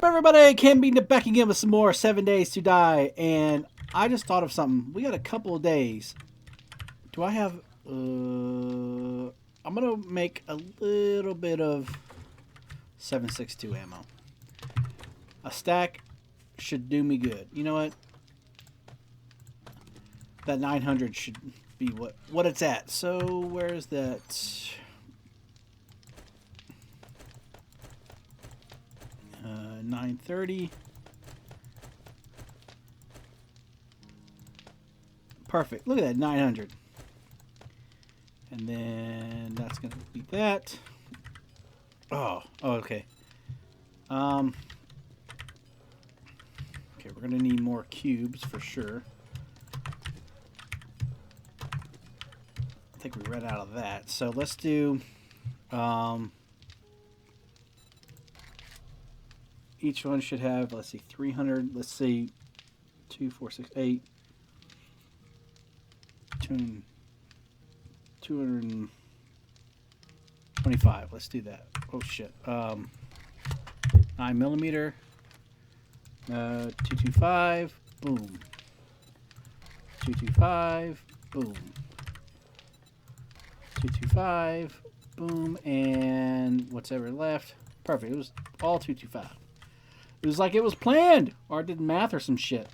Everybody, Cam Bean back again with some more 7 Days to Die, and I just thought of something. We got a couple of days. Do I have, I'm gonna make a little bit of 7.62 ammo. A stack should do me good. You know what? That 900 should be what it's at. So, where's that? 930. Perfect. Look at that, 900. And then that's going to be that. Oh, okay. Okay, we're going to need more cubes for sure. I think we ran out of that. So let's do... each one should have, let's see, 300. Let's see, 2, 4, 6, 8. 225. Let's do that. Oh shit. 9mm. 225. Boom. 225. Boom. 225. Boom. And what's ever left. Perfect. It was all 225. It was like it was planned, or I did math or some shit.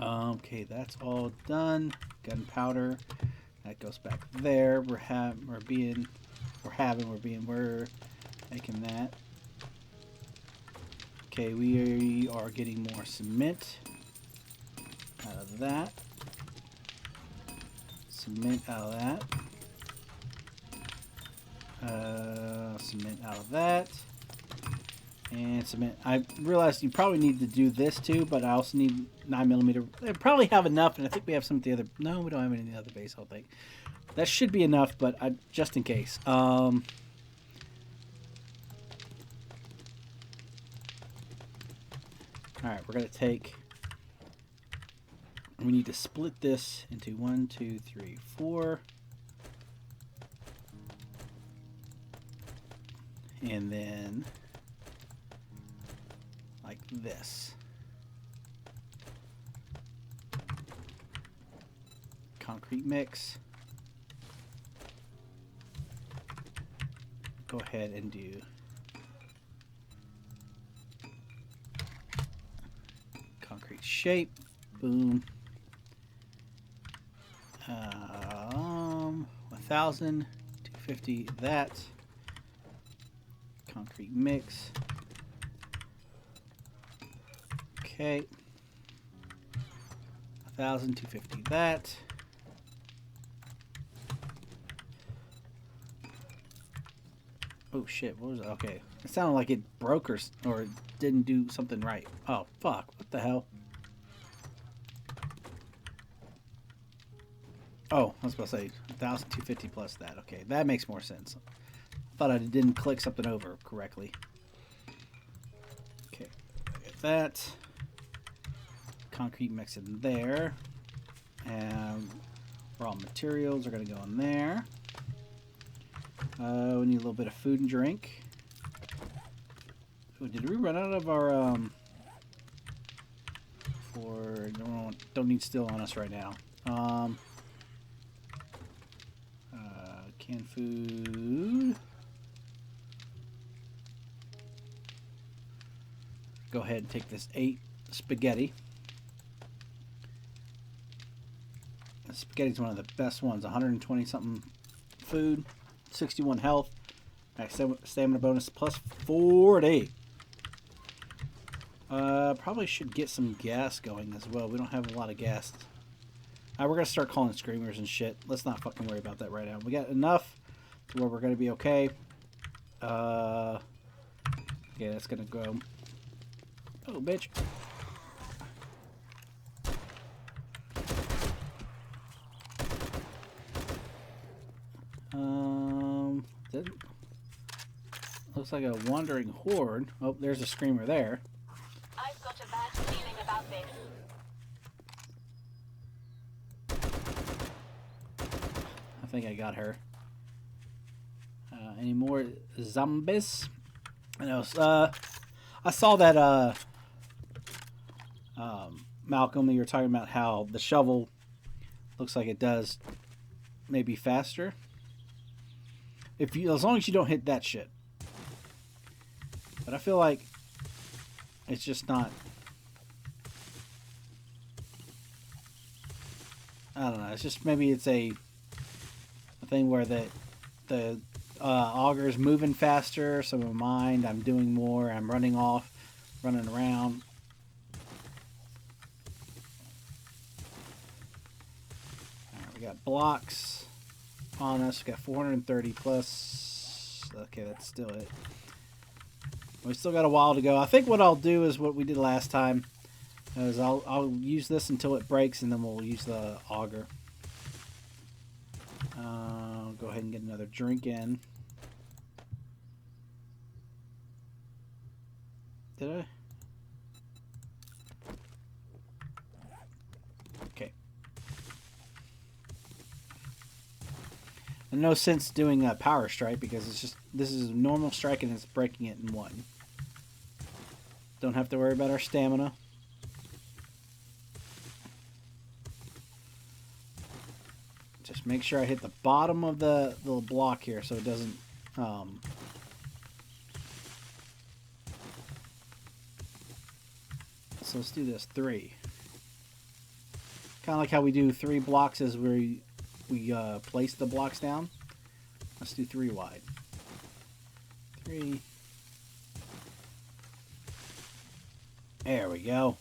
Okay, that's all done. Gunpowder, that goes back there. We're making that. Okay, we are getting more cement out of that. Cement out of that. Cement out of that. And cement. I realized you probably need to do this too, but I also need 9mm. I probably have enough, and I think we have some at the other. No, we don't have any in the other base. I don't think that should be enough, but just in case. All right, we're gonna take. We need to split this into 1, 2, 3, 4, and then. Like this. Concrete mix. Go ahead and do concrete shape. Boom. 1,000, 250. That concrete mix. Okay, 1,000, 250. That. Oh shit! What was it? Okay, it sounded like it broke or didn't do something right. Oh fuck! What the hell? Oh, I was about to say 1,250 plus that. Okay, that makes more sense. I thought I didn't click something over correctly. Okay, get that. Concrete mix in there, and raw materials are going to go in there. We need a little bit of food and drink. Oh, did we run out of our don't need steel on us right now. Canned food. Go ahead and take this 8 spaghetti. Spaghetti's one of the best ones. 120 something food, 61 health, max stamina bonus plus 40. Probably should get some gas going as well. We don't have a lot of gas. We're gonna start calling screamers and shit. Let's not fucking worry about that right now. We got enough to where we're gonna be okay. Yeah, that's gonna go. Oh, bitch. Looks like a wandering horde. Oh, there's a screamer there. I've got a bad feeling about this. I think I got her. Any more zombies? I know. I saw that Malcolm, you were talking about how the shovel looks like it does maybe faster. If you, as long as you don't hit that shit. But I feel like it's just not. I don't know. It's just maybe it's a thing where the auger is moving faster. So in my mind, I'm doing more. I'm running off, running around. All right, we got blocks on us. We got 430 plus. Okay, that's still it. We still got a while to go. I think what I'll do is what we did last time. Is I'll use this until it breaks, and then we'll use the auger. Go ahead and get another drink in. Did I? Okay. And no sense doing a power strike because it's just this is a normal strike and it's breaking it in one. Don't have to worry about our stamina. Just make sure I hit the bottom of the little block here so it doesn't so let's do this 3. Kind of like how we do 3 blocks as we place the blocks down. Let's do 3 wide. 3. There we go.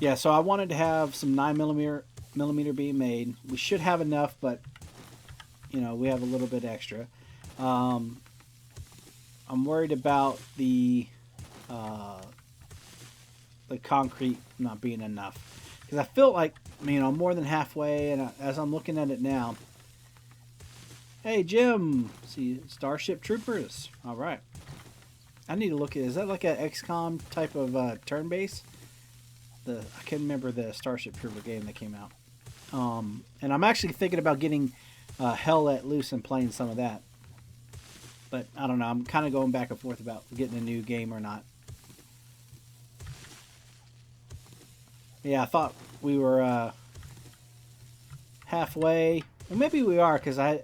Yeah, so I wanted to have some 9mm being made. We should have enough, but you know we have a little bit extra. I'm worried about the concrete not being enough because I feel like I'm more than halfway, and as I'm looking at it now. Hey Jim, see Starship Troopers. All right, I need to look at. Is that like a XCOM type of turn base? I can't remember the Starship Trooper game that came out. And I'm actually thinking about getting Hell Let Loose and playing some of that. But I don't know. I'm kind of going back and forth about getting a new game or not. Yeah, I thought we were halfway. Well, maybe we are because I,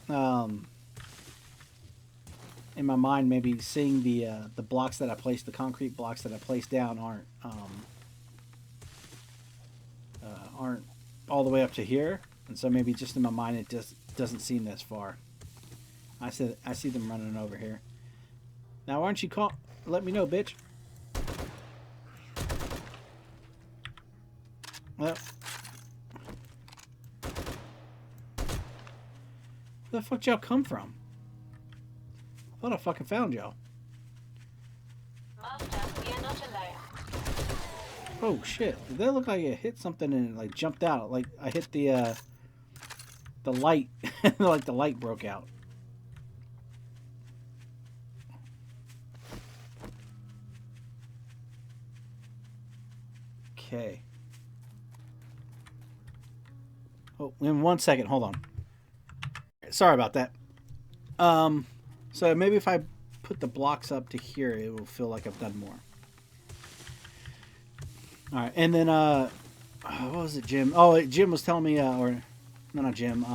in my mind, maybe seeing the blocks that I placed, the concrete blocks that I placed down aren't all the way up to here, and so maybe just in my mind it just doesn't seem this far. I see them running over here. Now why don't you call? Let me know, bitch. Well, where the fuck y'all come from? I thought I fucking found y'all. Master, we are not alone. Oh shit! Did that look like it hit something and it like jumped out? Like I hit the light, like the light broke out. Okay. Oh, in 1 second, hold on. Sorry about that. So maybe if I put the blocks up to here, it will feel like I've done more. All right, and then what was it, Jim? Oh, Jim was telling me, or no, not Jim.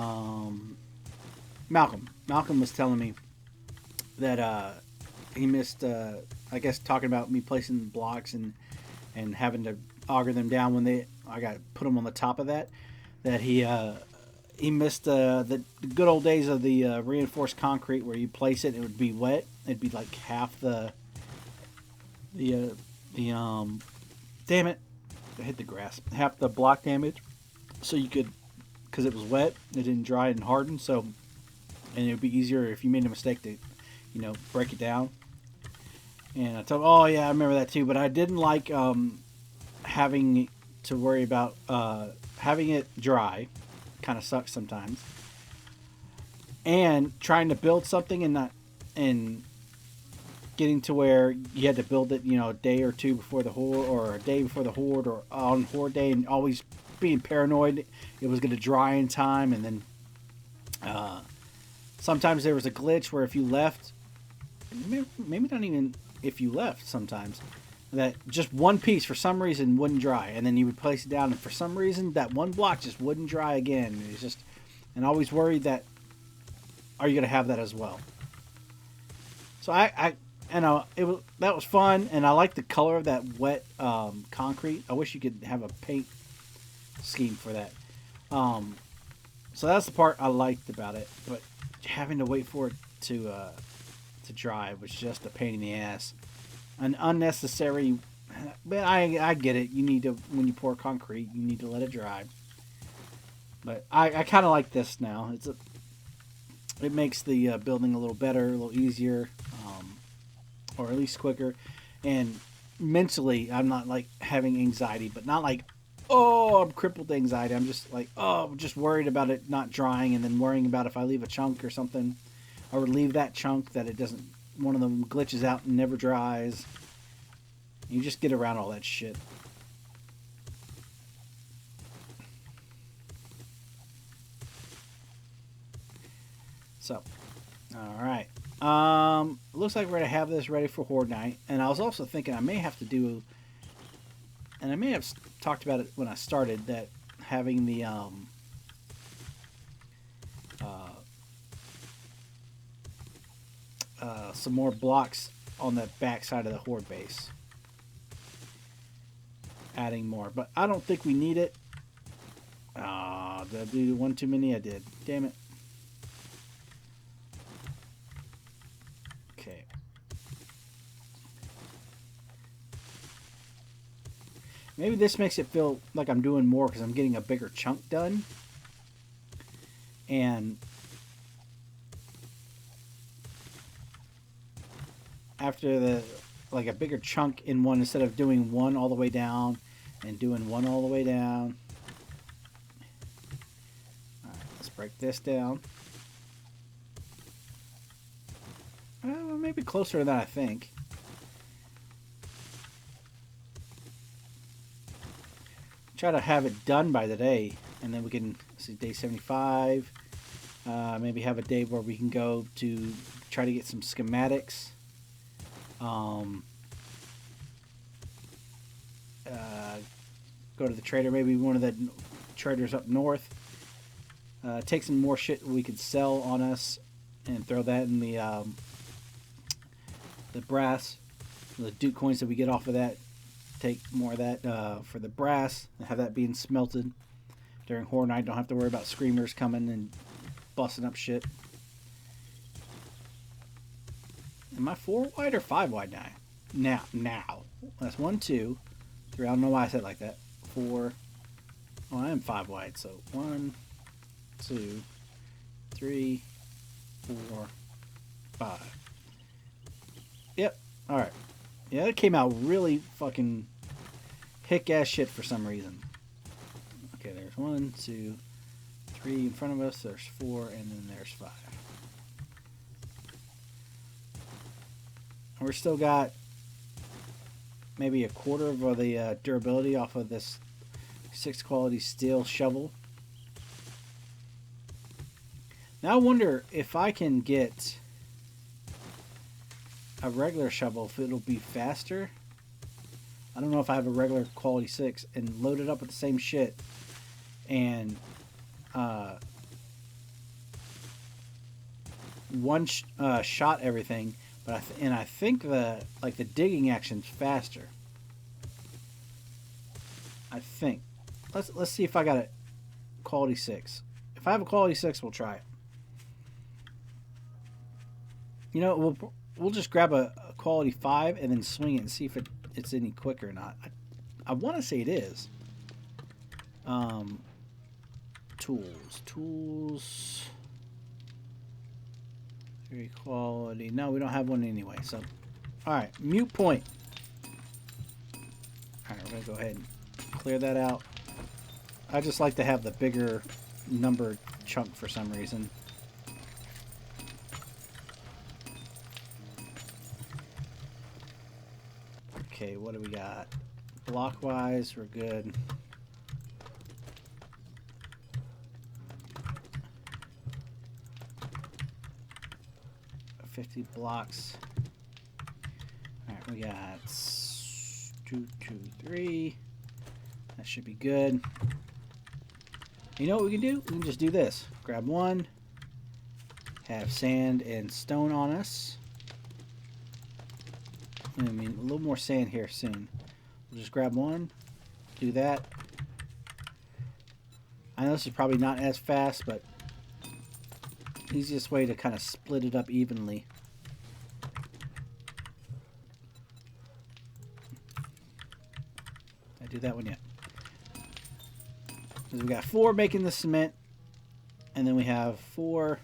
Malcolm. Malcolm was telling me that he missed. I guess talking about me placing blocks and having to auger them down when I got to put them on the top of that. That he missed the good old days of the reinforced concrete where you place it, it would be wet. It'd be like half the damn it, I hit the grass. Half the block damage, so you could, because it was wet, it didn't dry and harden. So, and it would be easier if you made a mistake to, break it down. And I told, oh yeah, I remember that too. But I didn't like having to worry about having it dry. Kind of sucks sometimes. And trying to build something and getting to where you had to build it, a day or two before the horde, or a day before the horde, or on horde day, and always being paranoid it was going to dry in time. And then sometimes there was a glitch where if you left maybe not even if you left sometimes, that just one piece for some reason wouldn't dry, and then you would place it down, and for some reason that one block just wouldn't dry again. And it's just, and always worried that, are you going to have that as well? So that was fun, and I like the color of that wet concrete. I wish you could have a paint scheme for that. So that's the part I liked about it, but having to wait for it to dry was just a pain in the ass, an unnecessary. But I get it. You need to, when you pour concrete, you need to let it dry. But I kind of like this now. It makes the building a little better, a little easier, or at least quicker. And mentally, I'm not like having anxiety, but not like, oh, I'm crippled with anxiety. I'm just like, oh, I'm just worried about it not drying, and then worrying about if I leave a chunk or something, or leave that chunk that it doesn't, one of them glitches out and never dries. You just get around all that shit. So, all right. Looks like we're gonna have this ready for Horde Night, and I was also thinking I may have to do, and I may have talked about it when I started, that having the some more blocks on the back side of the Horde base, adding more, but I don't think we need it. Did I do one too many? I did. Damn it. Okay. Maybe this makes it feel like I'm doing more because I'm getting a bigger chunk done. And after the, like a bigger chunk in one, instead of doing one all the way down and doing one all the way down. Alright, let's break this down. Maybe closer than I think. Try to have it done by the day, and then we can see day 75. Maybe have a day where we can go to try to get some schematics. Go to the trader, maybe one of the traders up north. Take some more shit we could sell on us, and throw that in the brass, the Duke coins that we get off of that. Take more of that for the brass, and have that being smelted during Horde Night. Don't have to worry about screamers coming and busting up shit. Am I 4 wide or 5 wide now? Now. That's 1, 2, 3. I don't know why I said it like that. 4. Oh, I am 5 wide. So 1, 2, 3, 4, 5. Yep. All right. Yeah, it came out really fucking hick-ass shit for some reason. Okay, there's 1, 2, 3 in front of us. There's 4, and then there's 5. And we're still got maybe a quarter of the durability off of this 6 quality steel shovel. Now I wonder if I can get a regular shovel, if it'll be faster. I don't know if I have a regular quality 6 and load it up with the same shit and shot everything, but I think the digging action's faster. I think. Let's see if I got a quality 6. If I have a quality 6, we'll try it. You know, we'll just grab a quality 5 and then swing it and see if it's any quicker or not. I want to say it is. Tools. 3 quality. No, we don't have one anyway. So, all right, mute point. All right, we're gonna go ahead and clear that out. I just like to have the bigger number chunk for some reason. Okay, what do we got? Block-wise, we're good. 50 blocks. We got 2, 2, 3. That should be good. You know what we can do? We can just do this. Grab one. Have sand and stone on us. I mean, a little more sand here soon. We'll just grab one. Do that. I know this is probably not as fast, but easiest way to kind of split it up evenly. Did I do that one yet? Because we got 4 making the cement, and then we have 4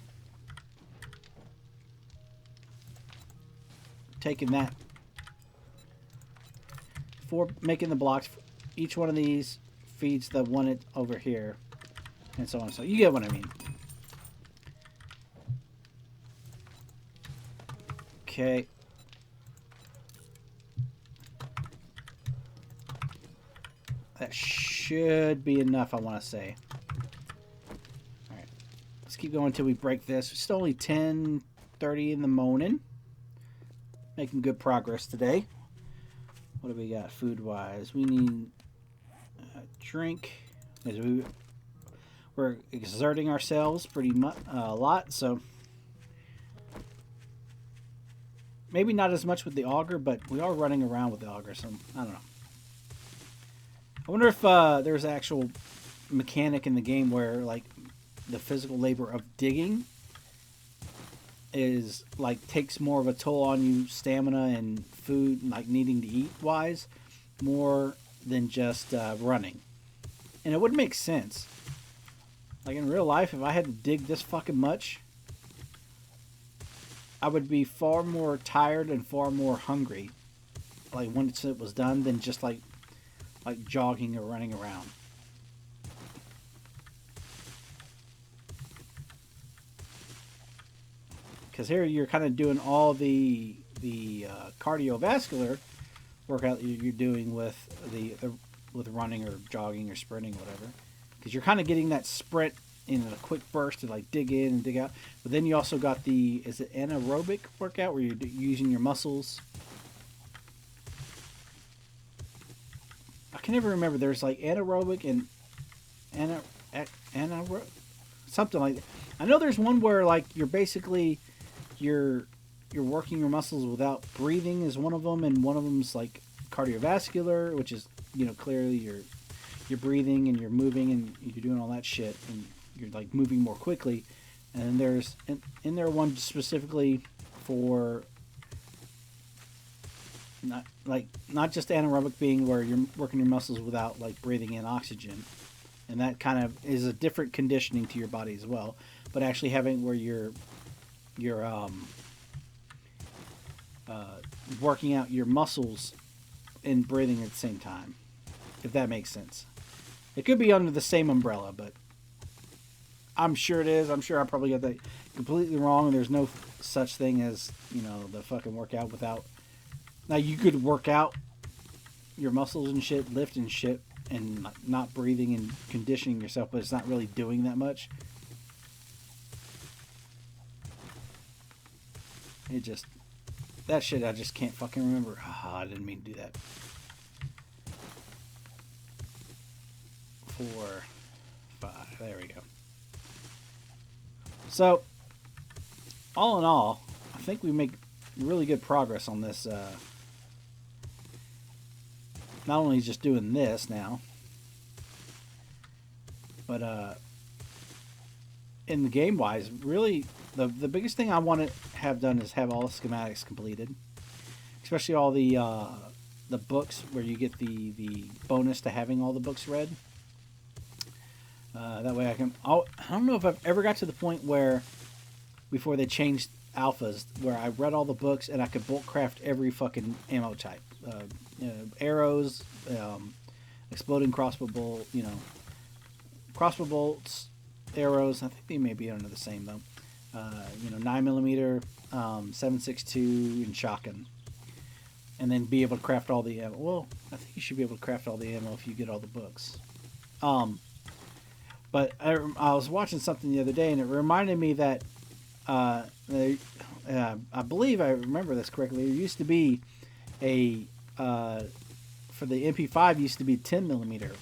taking that. 4 making the blocks. Each one of these feeds the one over here, and so on. So you get what I mean. Okay. That should be enough, I want to say. Alright. Let's keep going until we break this. It's still only 10:30 in the morning. Making good progress today. What do we got food-wise? We need a drink. We're exerting ourselves pretty much a lot, so maybe not as much with the auger, but we are running around with the auger, so I don't know. I wonder if there's actual mechanic in the game where like the physical labor of digging is like takes more of a toll on you, stamina and food, like needing to eat wise, more than just running. And it would make sense. Like in real life, if I had to dig this fucking much, I would be far more tired and far more hungry, like once it was done, than just like jogging or running around. Because here you're kind of doing all the cardiovascular workout that you're doing with with running or jogging or sprinting, whatever. Because you're kind of getting that sprint in a quick burst to like dig in and dig out. But then you also got is it anaerobic workout where you're using your muscles? I can never remember. There's like anaerobic and anaerobic, something like that. I know there's one where like you're basically you're working your muscles without breathing is one of them, and one of them's like cardiovascular, which is, you know, clearly you're breathing and you're moving and you're doing all that shit and you're like moving more quickly. And then there's in there one specifically for not just anaerobic, being where you're working your muscles without like breathing in oxygen, and that kind of is a different conditioning to your body as well. But actually having where you're working out your muscles and breathing at the same time, if that makes sense. It could be under the same umbrella, but I'm sure it is. I'm sure I probably got that completely wrong, and there's no such thing as, you know, the fucking workout without. Now, you could work out your muscles and shit, lift and shit, and not breathing and conditioning yourself, but it's not really doing that much. It just, that shit I just can't fucking remember. I didn't mean to do that. 4, 5, there we go. So, all in all, I think we make really good progress on this. Not only just doing this now, but in the game wise, really the biggest thing I want to have done is have all the schematics completed, especially all the books where you get the bonus to having all the books read. That way I don't know if I've ever got to the point where, before they changed alphas, where I read all the books and I could bulk craft every fucking ammo type. Arrows, exploding crossbow bolt, crossbow bolts, arrows. I think they may be under the same though. 9mm, 7.62, and shotgun. And then be able to craft all the ammo. Well, I think you should be able to craft all the ammo if you get all the books. But I was watching something the other day, and it reminded me that I believe I remember this correctly. There used to be a for the MP5 used to be 10 millimeter,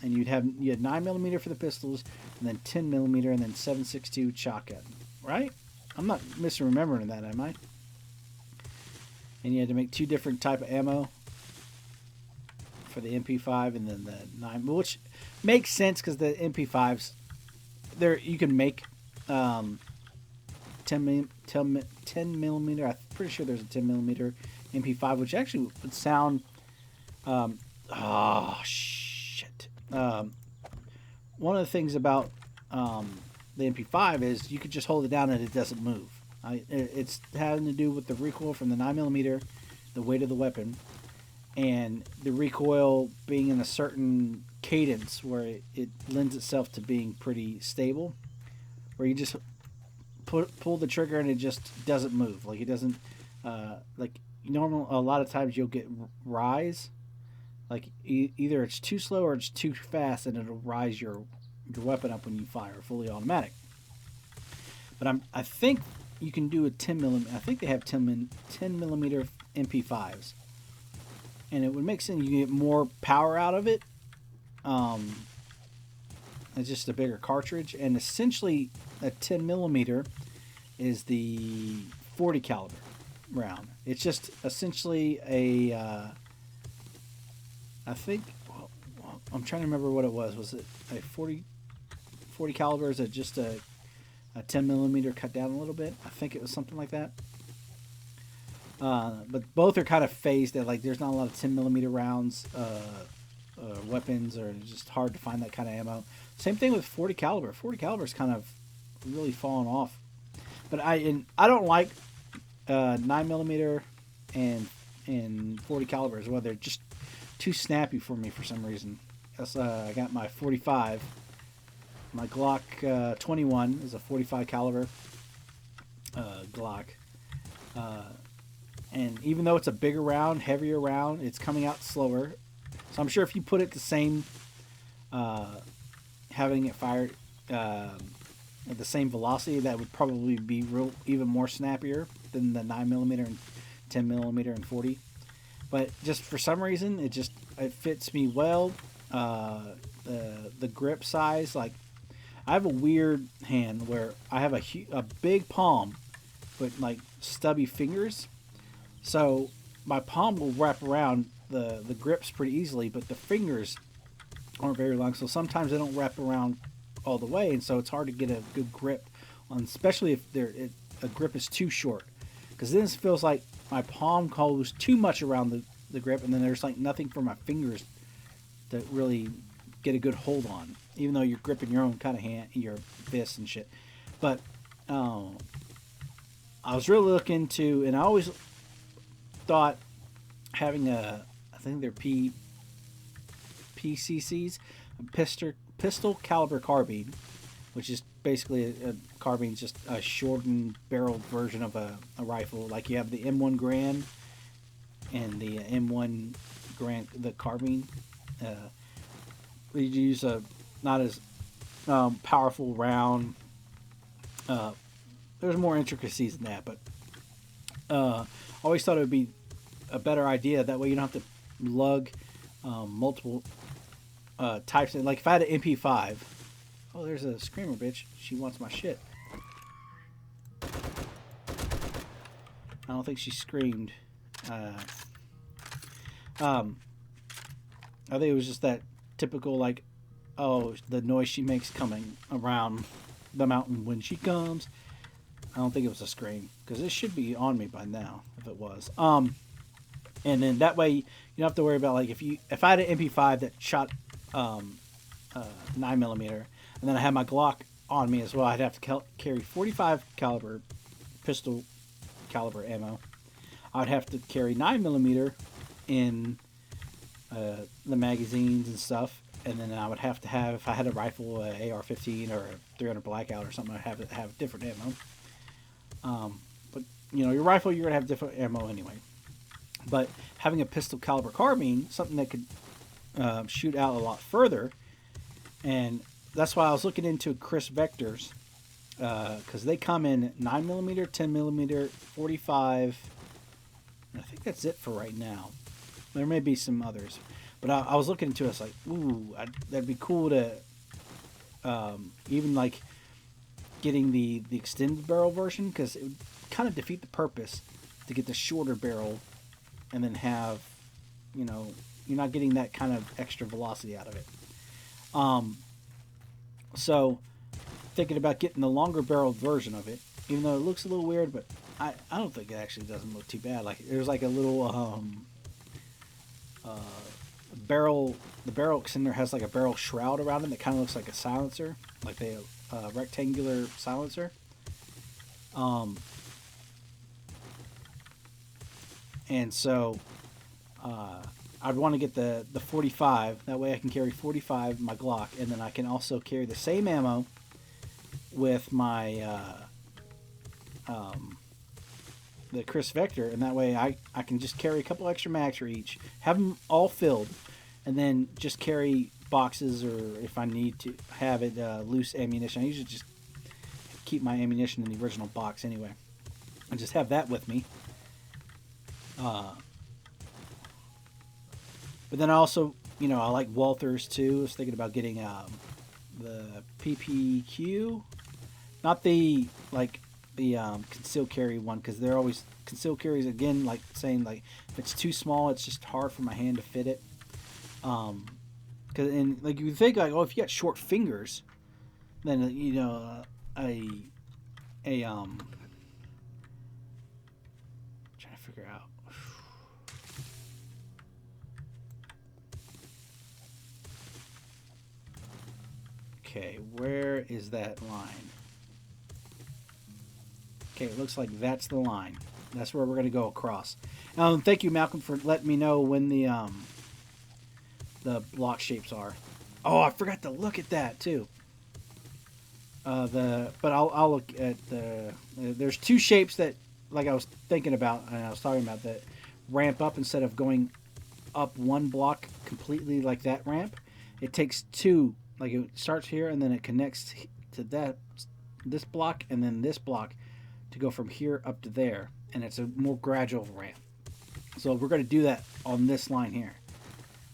and you had 9 millimeter for the pistols, and then 10 millimeter, and then 7.62 shotgun. Right? I'm not misremembering that, am I? And you had to make 2 different type of ammo for the MP5 and then the 9, which makes sense because the MP5s, there you can make 10 millimeter. I'm pretty sure there's a 10 millimeter MP5, which actually would sound. Oh shit! One of the things about the MP5 is you could just hold it down and it doesn't move. It's having to do with the recoil from the 9 millimeter, the weight of the weapon, and the recoil being in a certain cadence where it lends itself to being pretty stable, where you just pull the trigger and it just doesn't move. Like it doesn't, like normal. A lot of times you'll get rise, like either it's too slow or it's too fast, and it'll rise your weapon up when you fire fully automatic. But I think you can do a 10 millimeter. I think they have 10 millimeter MP5s, and it would make sense. You can get more power out of it. It's just a bigger cartridge, and essentially a 10 millimeter is the 40 caliber round. It's just essentially a. I think. Well, I'm trying to remember what it was. Was it a 40 caliber? Is it just a 10 millimeter cut down a little bit? I think it was something like that. But both are kind of phased at, like, there's not a lot of 10 millimeter rounds, weapons, or it's just hard to find that kind of ammo. Same thing with 40 caliber. 40 caliber is kind of really fallen off. But I don't like 9 millimeter and 40 caliber as well. They're just too snappy for me for some reason. I got my 45. My Glock 21 is a 45 caliber Glock. And even though it's a bigger round, heavier round, it's coming out slower. So I'm sure if you put it the same, having it fired at the same velocity, that would probably be even more snappier than the 9 millimeter and 10 millimeter and 40. But just for some reason, it fits me well. The grip size, like, I have a weird hand where I have a big palm, but like stubby fingers. So my palm will wrap around the grips pretty easily, but the fingers aren't very long. So sometimes they don't wrap around all the way, and so it's hard to get a good grip on, especially if a grip is too short. Because then it feels like my palm goes too much around the grip, and then there's like nothing for my fingers to really get a good hold on, even though you're gripping your own kind of hand, your fist and shit. But I was really looking to, and I always thought having I think they're PCCs, pistol caliber carbine, which is basically a carbine, just a shortened barreled version of a rifle. Like you have the M1 Grand and the M1 Grand, the carbine. We use a not as powerful round. There's more intricacies than that, but always thought it would be a better idea. That way you don't have to lug multiple types. Like if I had an MP5, oh, there's a screamer bitch. She wants my shit. I don't think she screamed. I think it was just that typical, like, oh, the noise she makes coming around the mountain when she comes. I don't think it was a scream, because it should be on me by now if it was. And then that way you don't have to worry about, like, if I had an MP5 that shot 9 millimeter, and then I had my Glock on me as well, I'd have to carry 45 caliber pistol caliber ammo. I'd have to carry 9 millimeter in the magazines and stuff, and then I would have to have, if I had a rifle, a AR-15 or a 300 Blackout or something, I'd have to have different ammo. But you know, your rifle, you're gonna have different ammo anyway. But having a pistol caliber carbine, something that could shoot out a lot further, and that's why I was looking into Chris Vectors, because they come in 9 millimeter, 10 millimeter, 45. I think think that's it for right now. There may be some others, but I was looking into it. I was like, ooh, that'd be cool to even like getting the extended barrel version, because it would kind of defeat the purpose to get the shorter barrel and then have, you know, you're not getting that kind of extra velocity out of it. So thinking about getting the longer barreled version of it, even though it looks a little weird, but I don't think it actually doesn't look too bad. Like there's like a little barrel. The barrel extender has like a barrel shroud around it that kind of looks like a silencer, like a rectangular silencer. And so I'd want to get the 45. That way I can carry 45 my Glock, and then I can also carry the same ammo with my the Chris Vector, and that way I can just carry a couple extra mags for each, have them all filled, and then just carry boxes, or if I need to have it loose ammunition. I usually just keep my ammunition in the original box anyway, and just have that with me. But then I also, you know, I like Walthers too. I was thinking about getting the PPQ, not the concealed carry one, because they're always concealed carries, again, like saying like if it's too small, it's just hard for my hand to fit it. Because and like you think like, oh, if you got short fingers, then you know trying to figure out. Okay, where is that line? Okay, it looks like that's the line. That's where we're going to go across. Thank you, Malcolm, for letting me know when the block shapes are. Oh, I forgot to look at that too. But I'll look at the. There's two shapes that, like I was thinking about and I was talking about, that ramp up instead of going up one block completely like that ramp. It takes two. Like it starts here and then it connects to this block and then this block to go from here up to there, and it's a more gradual ramp. So we're going to do that on this line here,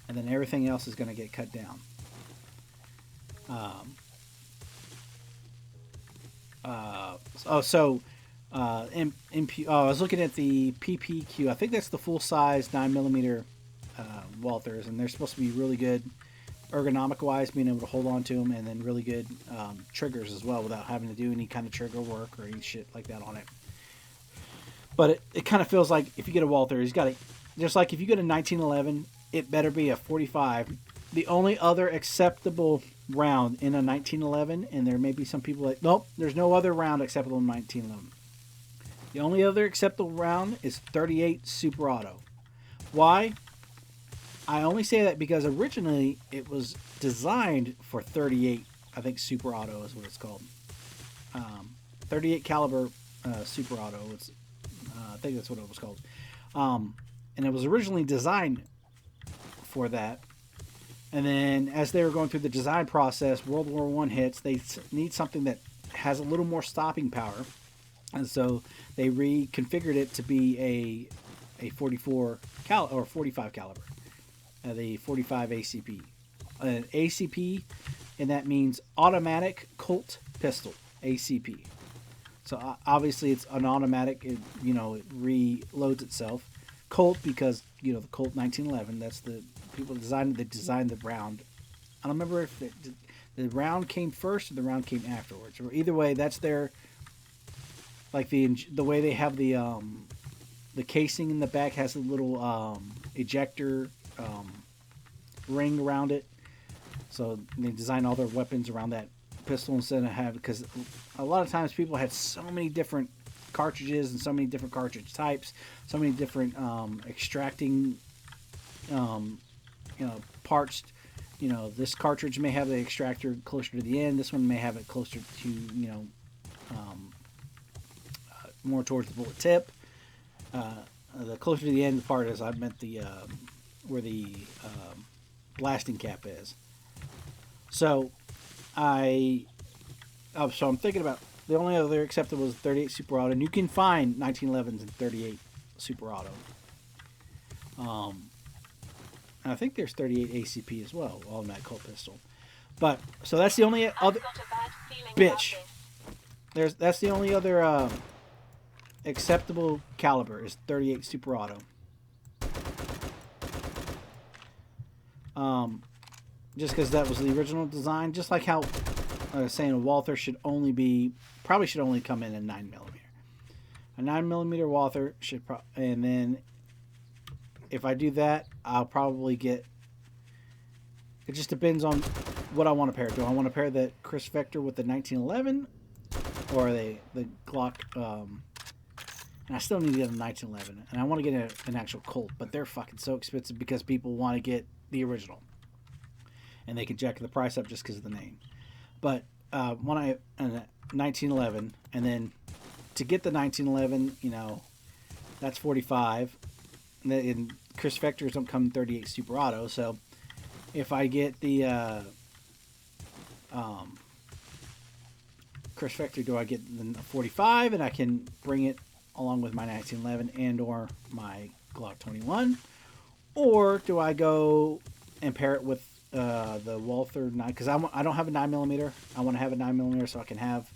and then everything else is going to get cut down. I was looking at the PPQ. I think that's the full size 9mm Walthers, and they're supposed to be really good ergonomic wise, being able to hold on to them, and then really good triggers as well without having to do any kind of trigger work or any shit like that on it. But it kind of feels like if you get a Walther, he's got just like if you get a 1911, it better be a 45. The only other acceptable round in a 1911, and there may be some people like, nope, there's no other round acceptable in 1911. The only other acceptable round is 38 Super Auto. Why? I only say that because originally it was designed for 38. I think Super Auto is what it's called. 38 caliber Super Auto. I think that's what it was called. And it was originally designed for that. And then as they were going through the design process, World War I hits. They need something that has a little more stopping power, and so they reconfigured it to be a 44 or 45 caliber. The 45 ACP. ACP, and that means automatic Colt pistol, ACP. So obviously it's an automatic, it reloads itself. Colt, because, the Colt 1911, that's the people designed the round. I don't remember if the round came first or the round came afterwards. Or either way, that's their, like the way they have the casing in the back has a little ejector ring around it, so they design all their weapons around that pistol instead of because a lot of times people had so many different cartridges and so many different cartridge types, so many different extracting parts. This cartridge may have the extractor closer to the end, this one may have it closer to more towards the bullet tip. The closer to the end part is I meant the where the blasting cap is. So I'm thinking about the only other acceptable is 38 Super Auto, and you can find 1911s and 38 Super Auto. And I think there's 38 ACP as well, automatic Colt pistol. But so that's the only other Got a bad feeling bitch. about That's the only other acceptable caliber is 38 Super Auto. Just because that was the original design, just like how I was saying, a Walther probably should only come in a 9mm. A 9mm Walther should, and then if I do that, I'll probably get. It just depends on what I want to pair. Do I want to pair the Chris Vector with the 1911, or the Glock? And I still need to get a 1911, and I want to get an actual Colt, but they're fucking so expensive because people want to get the original, and they can jack the price up just because of the name. But when I a 1911, and then to get the 1911, that's 45. And Chris Vectors don't come in 38 Super Auto, so if I get the Chris Vector, do I get the 45 and I can bring it along with my 1911 and or my Glock 21, or do I go and pair it with the Walther 9? Because I don't have a 9mm. I want to have a 9mm so I can have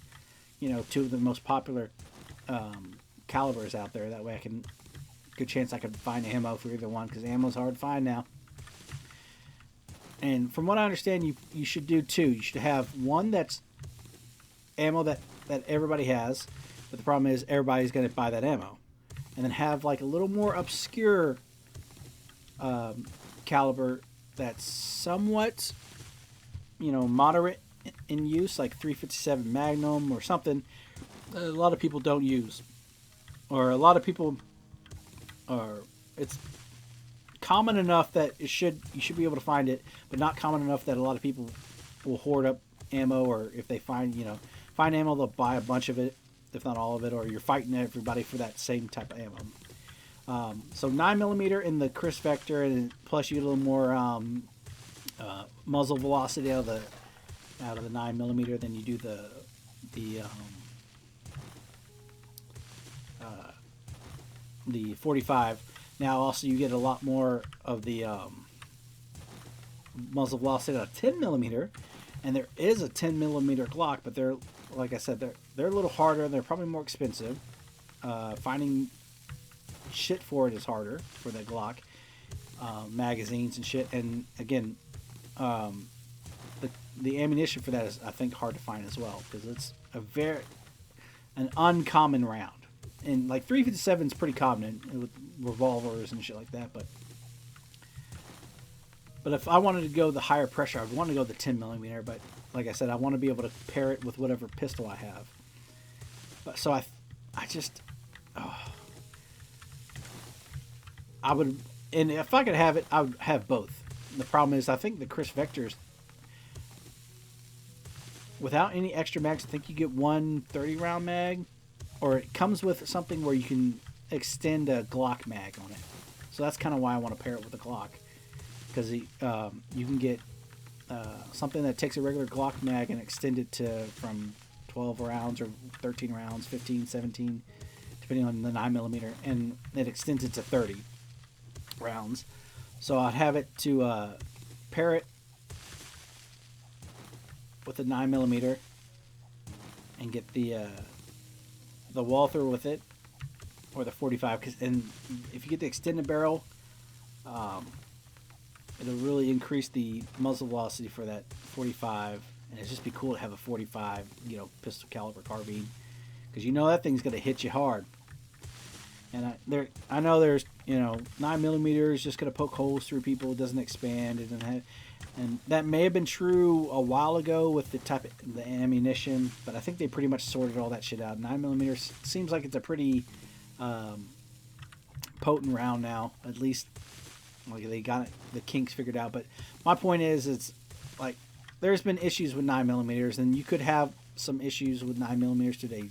two of the most popular calibers out there. That way I can good chance I can find ammo for either one, because ammo's hard to find now. And from what I understand, you should do two. You should have one that's ammo that everybody has, but the problem is everybody's going to buy that ammo. And then have like a little more obscure caliber that's somewhat, moderate in use, like 357 Magnum or something. A lot of people don't use, or a lot of people are. It's common enough that you should be able to find it, but not common enough that a lot of people will hoard up ammo, or if they find ammo, they'll buy a bunch of it, if not all of it, or you're fighting everybody for that same type of ammo. So 9mm in the Chris Vector, and plus you get a little more muzzle velocity out of the 9mm than you do the 45. Now also you get a lot more of the muzzle velocity out of 10mm, and there is a 10mm Glock, but they're, like I said, they're a little harder and they're probably more expensive. Finding shit for it is harder for the Glock, magazines and shit. And again, the ammunition for that is, I think, hard to find as well, because it's an uncommon round. And like 357 is pretty common with revolvers and shit like that, but if I wanted to go the higher pressure, I'd want to go the 10mm. But like I said, I want to be able to pair it with whatever pistol I have. But so I would, and if I could have it, I would have both. The problem is, I think the Chris Vectors, without any extra mags, I think you get one 30-round mag, or it comes with something where you can extend a Glock mag on it. So that's kind of why I want to pair it with a Glock, because you can get something that takes a regular Glock mag and extend it to from 12 rounds or 13 rounds, 15, 17, depending on the 9mm, and it extends it to 30 rounds. So I'd have it to pair it with the 9mm and get the Walther with it, or the 45. And if you get the extended barrel, it'll really increase the muzzle velocity for that 45, and it'd just be cool to have a 45, pistol caliber carbine, because that thing's gonna hit you hard. And I know there's 9mm is just gonna poke holes through people. It doesn't expand. It doesn't have, and that may have been true a while ago with the ammunition, but I think they pretty much sorted all that shit out. 9mm seems like it's a pretty potent round now, at least. Like they got the kinks figured out. But my point is, it's like there's been issues with 9mm, and you could have some issues with 9mm today.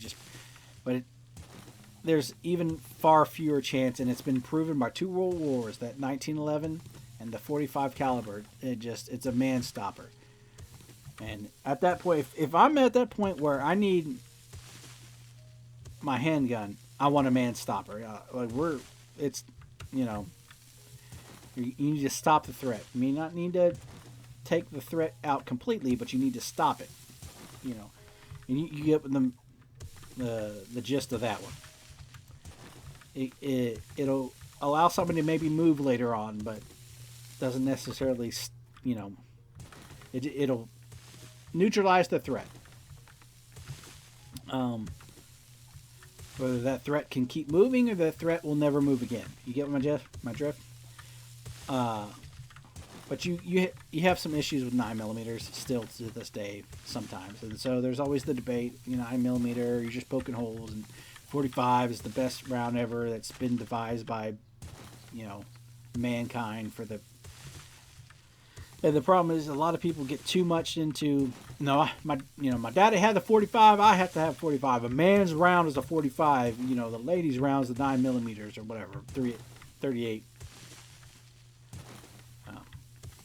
There's even far fewer chance, and it's been proven by 2 world wars, that 1911 and the 45 caliber, it's a man stopper. And at that point, if I'm at that point where I need my handgun, I want a man stopper. You need to stop the threat. You may not need to take the threat out completely, but you need to stop it. You know, and you get the gist of that one. It'll allow somebody to maybe move later on, but doesn't necessarily, you know, it'll neutralize the threat. Whether that threat can keep moving or that threat will never move again. You get my drift? But you have some issues with 9mm still to this day sometimes, and so there's always the debate. 9mm, you're just poking holes, and 45 is the best round ever that's been devised by, mankind for the. And the problem is a lot of people get too much into my daddy had the 45, I have to have 45. A man's round is a 45. The ladies' round is the 9mm or whatever, 38.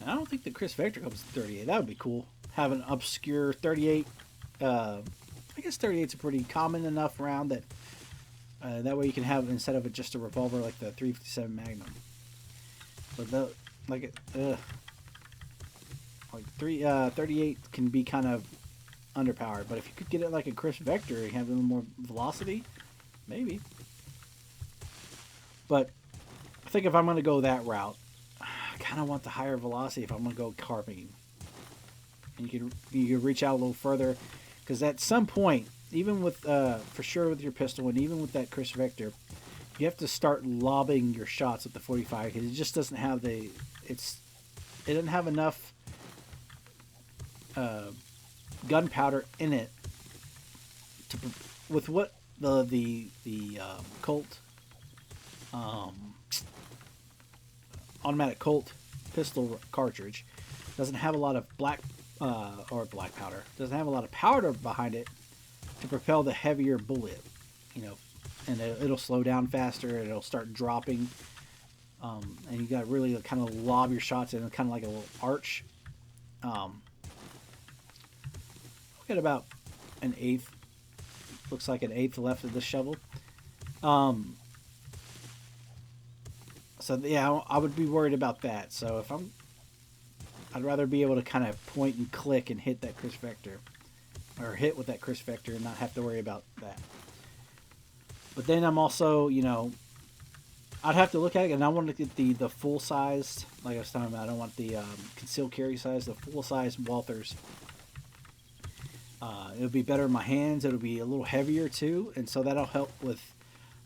I don't think the Chris Vector comes to 38. That would be cool. Have an obscure 38. I guess 38's a pretty common enough round that that way you can have, instead of it just a revolver like the 357 Magnum. But like 38 can be kind of underpowered. But if you could get it like a Chris Vector and have a little more velocity, maybe. But I think if I'm going to go that route, I kind of want the higher velocity if I'm going to go carbine. And you can reach out a little further, because at some point, even with for sure with your pistol and even with that Chris Vector, you have to start lobbing your shots with the 45, because it just doesn't have it doesn't have enough gunpowder in it to, with what the Colt automatic Colt pistol cartridge doesn't have a lot of black powder. Doesn't have a lot of powder behind it to propel the heavier bullet. And it'll slow down faster. It'll start dropping, and you got to really kind of lob your shots in, kind of like a little arch. We got about an eighth. Looks like an eighth left of the shovel. So yeah, I would be worried about that. So I'd rather be able to kind of point and click and hit that Chris Vector, or hit with that Chris Vector, and not have to worry about that. But then I'm also, I'd have to look at it, and I want to get the full size, like I was talking about. I don't want the concealed carry size, the full size Walthers. It'll be better in my hands. It'll be a little heavier too, and so that'll help with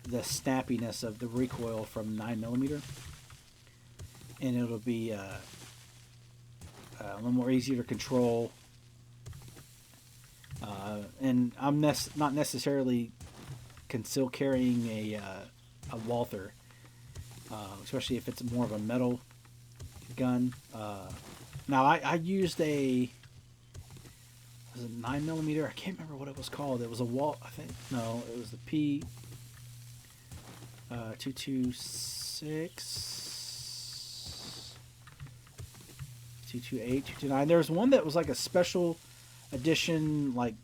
the snappiness of the recoil from 9mm, and it'll be a little more easier to control. And I'm not necessarily concealed carrying a Walther, especially if it's more of a metal gun. Now I used was it 9mm? I can't remember what it was called. It was a I think no, it was the P 226, 228, 229. There was one that was like a special edition, like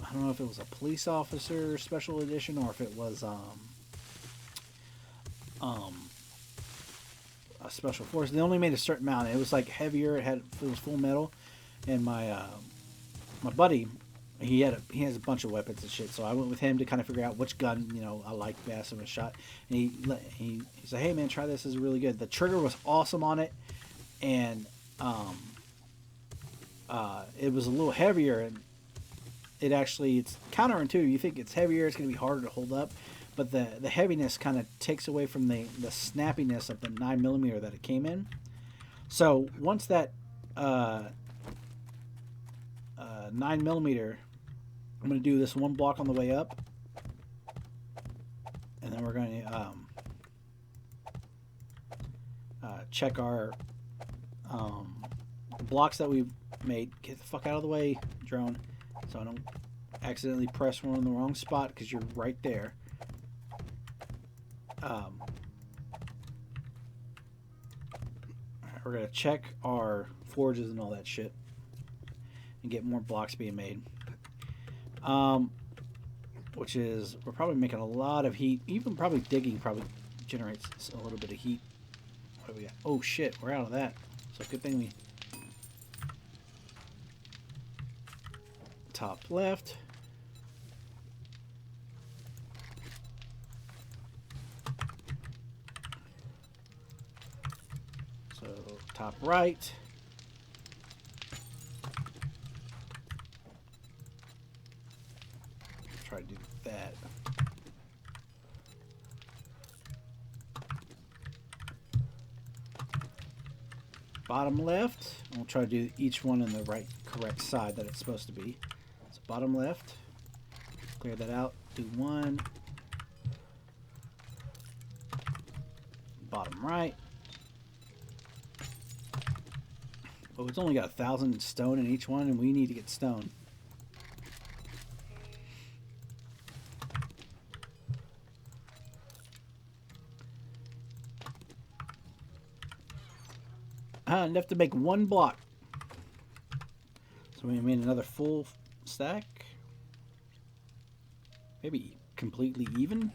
I don't know if it was a police officer special edition or if it was a special force. They only made a certain amount. It was like heavier. It was full metal, and my buddy, he has a bunch of weapons and shit. So I went with him to kind of figure out which gun I liked best of a shot. And he said, "Hey man, try this. This is really good." The trigger was awesome on it, and it was a little heavier, and it's counterintuitive. You think it's heavier, it's going to be harder to hold up, but the heaviness kind of takes away from the snappiness of the 9mm that it came in. So once that 9mm, I'm going to do this one block on the way up, and then we're going to check our blocks that we've made. Get the fuck out of the way, drone, so I don't accidentally press one in the wrong spot, because you're right there. We're going to check our forges and all that shit and get more blocks being made. Which is, we're probably making a lot of heat. Even probably digging probably generates a little bit of heat. What do we got? Oh shit, we're out of that. So good thing we... Top left. So top right. Try to do that. Bottom left. We'll try to do each one in the correct side that it's supposed to be. So bottom left. Clear that out. Do one. Bottom right. Oh, it's only got 1,000 stone in each one, and we need to get stone. Enough to make one block. So we made another full stack. Maybe completely even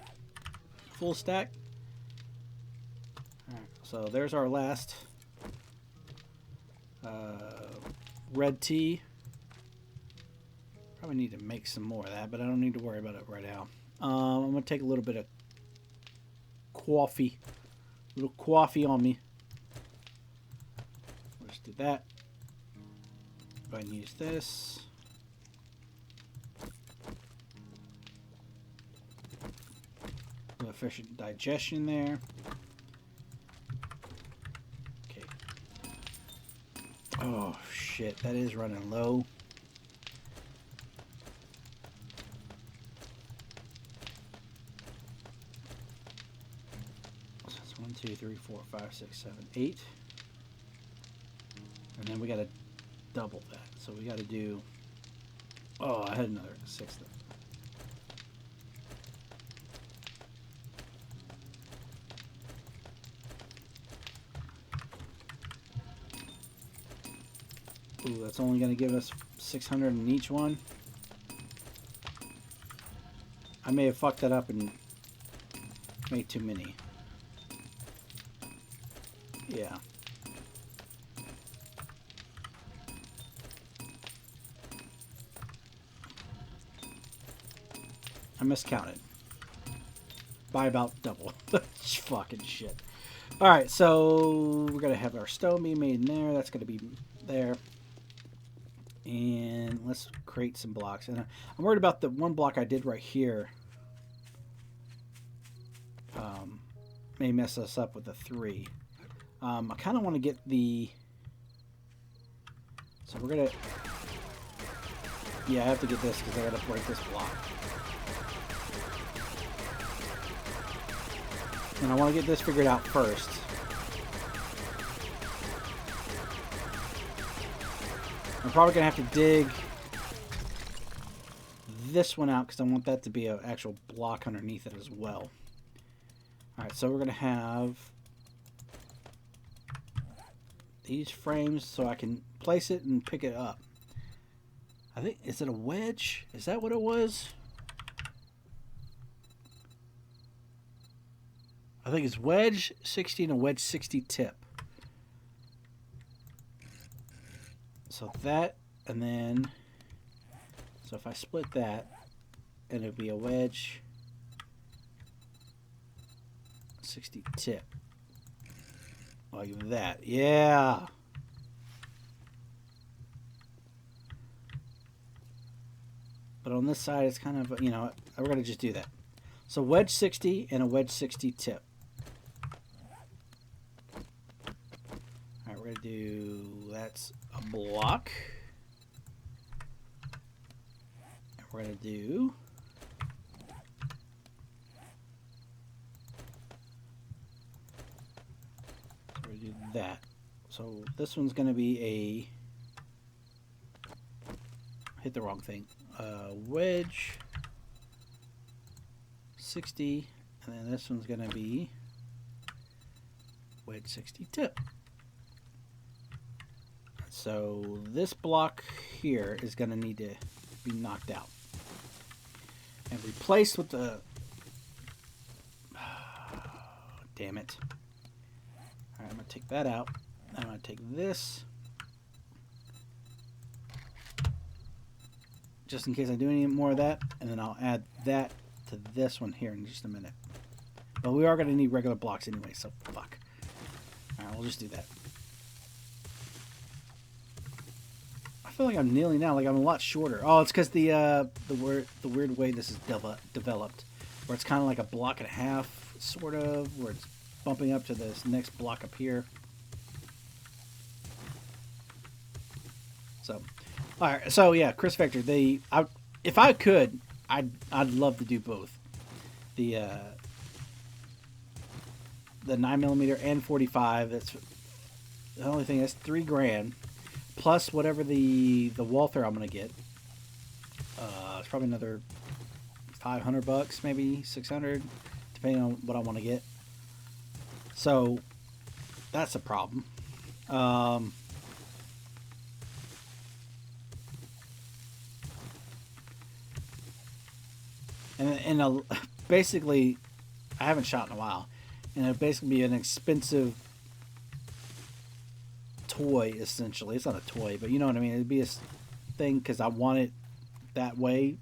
full stack. Alright, so there's our last red tea. Probably need to make some more of that, but I don't need to worry about it right now. I'm going to take a little bit of coffee. A little coffee on me. Let's do that. Go ahead and use this. Efficient digestion there. Okay. Oh shit, that is running low. So that's 1, 2, 3, 4, 5, 6, 7, 8. And then we gotta double that. So we gotta do... Oh, I had another 6 there. Ooh, that's only going to give us 600 in each one. I may have fucked that up and made too many. Yeah. I miscounted. By about double. Fucking shit. Alright, so we're going to have our stone being made in there. That's going to be there. And let's create some blocks. And I'm worried about the one block I did right here. May mess us up with the 3. I kind of want to get the... So we're going to... Yeah, I have to get this because I got to break this block. And I want to get this figured out first. I'm probably going to have to dig this one out because I want that to be an actual block underneath it as well. Alright, so we're going to have these frames so I can place it and pick it up. I think, is it a wedge? Is that what it was? I think it's wedge 60 and a wedge 60 tip. So that, and then, so if I split that, and it'd be a wedge 60 tip. Like that. Yeah. But on this side, it's kind of, you know, we're going to just do that. So wedge 60 and a wedge 60 tip. All right, we're going to do, that's a block. And we're going to do that. So this one's going to be a, hit the wrong thing, wedge 60, and then this one's going to be wedge 60 tip. So this block here is going to need to be knocked out and replaced with the, damn it. Alright, I'm going to take that out. I'm going to take this. Just in case I do any more of that. And then I'll add that to this one here in just a minute. But we are going to need regular blocks anyway, so fuck. Alright, we'll just do that. I feel like I'm kneeling now, like I'm a lot shorter. Oh, it's because the weird way this is developed. Where it's kind of like a block and a half, sort of, where it's bumping up to this next block up here. So, all right. So yeah, Chris Vector. If I could, I'd love to do both. The 9mm and 45. That's the only thing. That's $3,000 plus whatever the Walther I'm gonna get. It's probably another $500, maybe 600, depending on what I want to get. So that's a problem. And basically, I haven't shot in a while, and it'd basically be an expensive toy. Essentially, it's not a toy, but you know what I mean. It'd be a thing because I want it that way.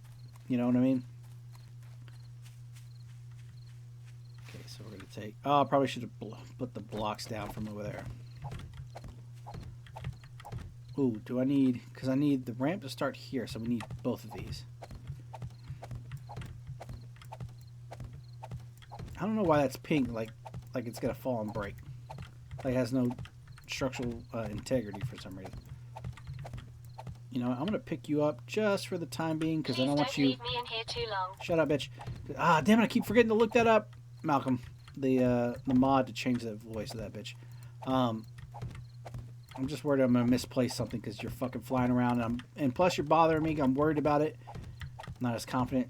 You know what I mean? Okay, so we're gonna take. Oh, I probably should have put the blocks down from over there. Ooh, do I need? Because I need the ramp to start here, so we need both of these. I don't know why that's pink, like it's gonna fall and break. Like it has no structural integrity for some reason. You know, I'm gonna pick you up just for the time being because I don't want you. Leave me in here too long. Shut up, bitch. Ah, damn it! I keep forgetting to look that up, Malcolm. The mod to change the voice of that bitch. I'm just worried I'm gonna misplace something because you're fucking flying around, and plus you're bothering me. I'm worried about it. I'm not as confident.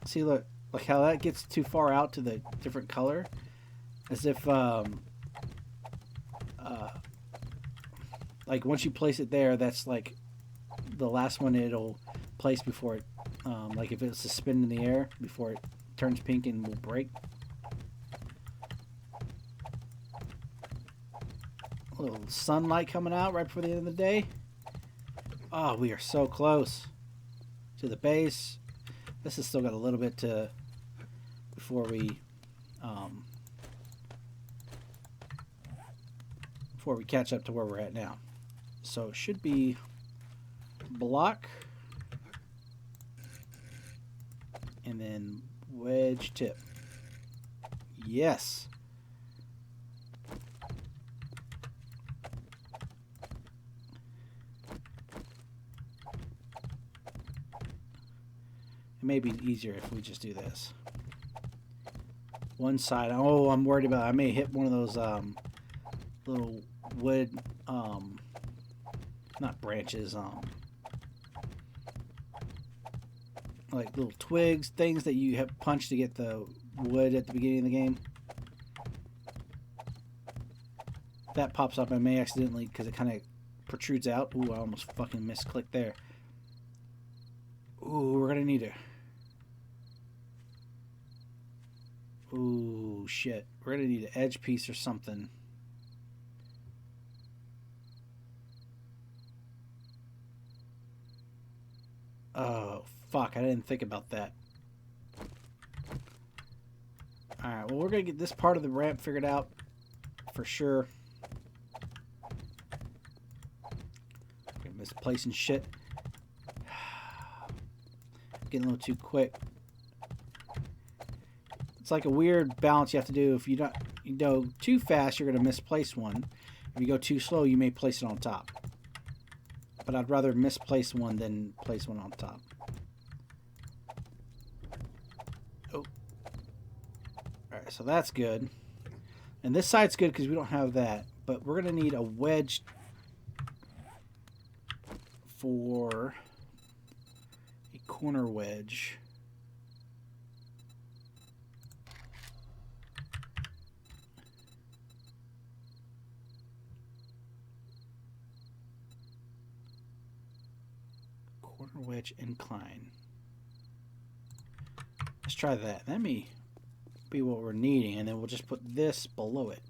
See, look. Like how that gets too far out to the different color, as if like once you place it there, that's like the last one it'll place before it, like if it's suspended in the air before it turns pink and will break. A little sunlight coming out right before the end of the day. Oh, we are so close to the base. This has still got a little bit to before we catch up to where we're at now. So it should be block and then wedge tip. Yes. It may be easier if we just do this. One side. Oh, I'm worried about. I may hit one of those little wood, not branches, like little twigs, things that you have punched to get the wood at the beginning of the game. If that pops up, I may accidentally, because it kind of protrudes out. Ooh, I almost fucking misclicked there. Ooh, we're gonna need a. Ooh, shit. We're gonna need an edge piece or something. Oh, fuck. I didn't think about that. Alright, well, we're gonna get this part of the ramp figured out for sure. Misplacing shit. Getting a little too quick. It's like a weird balance you have to do. If you go too fast, you're going to misplace one. If you go too slow, you may place it on top. But I'd rather misplace one than place one on top. Oh. Alright, so that's good. And this side's good because we don't have that. But we're going to need a wedge for a corner wedge. Corner wedge incline. Let's try that. That may be what we're needing, and then we'll just put this below it.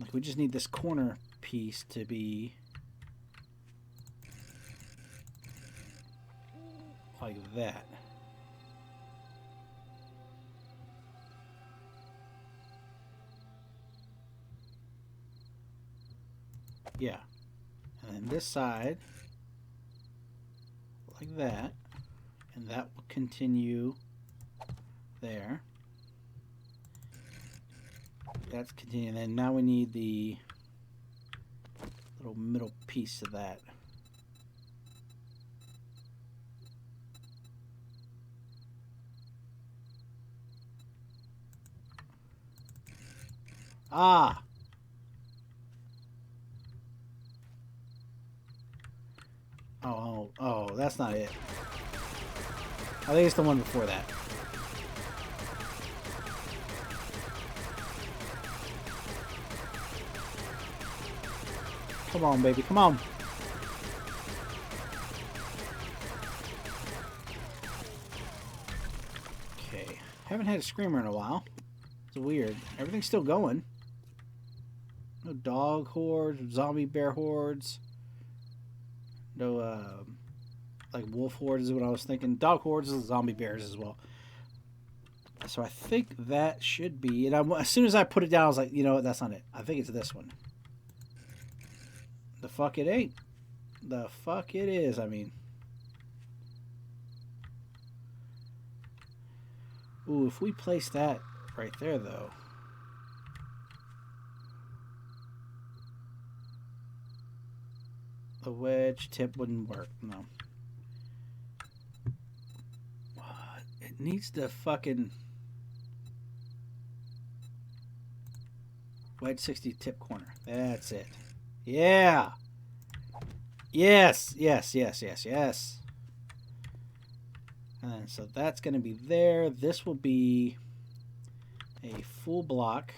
Like, we just need this corner piece to be like that. Yeah. And then this side, like that. And that will continue there. That's continuing. And now we need the little middle piece of that. Ah! Oh, that's not it. I think it's the one before that. Come on, baby, come on. Okay. Haven't had a screamer in a while. It's weird. Everything's still going. No dog hordes, zombie bear hordes. No, like wolf hordes is what I was thinking. Dog hordes is zombie bears as well. So I think that should be. And as soon as I put it down, I was like, you know what? That's not it. I think it's this one. The fuck it ain't. The fuck it is, I mean. Ooh, if we place that right there, though. The wedge tip wouldn't work, no. It needs the fucking wedge 60 tip corner. That's it. Yeah. Yes, yes, yes, yes, yes. And then, so that's going to be there. This will be a full block.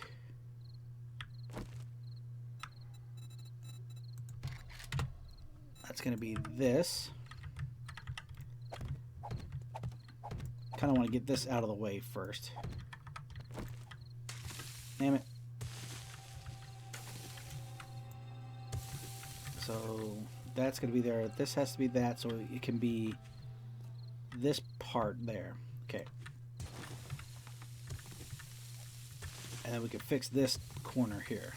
That's going to be this. Kind of want to get this out of the way first. Damn it. So that's going to be there. This has to be that, so it can be this part there. Okay. And then we can fix this corner here.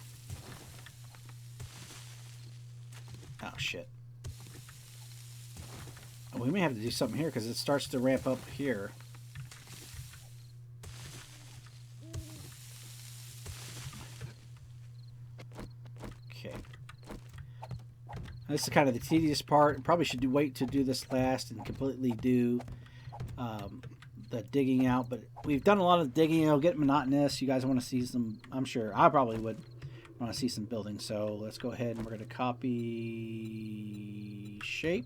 Oh, shit. Oh, we may have to do something here because it starts to ramp up here. Okay. This is kind of the tedious part. Probably should wait to do this last and completely do the digging out. But we've done a lot of digging. It'll get monotonous. You guys want to see some, I'm sure I probably would want to see some building. So let's go ahead and we're going to copy shape.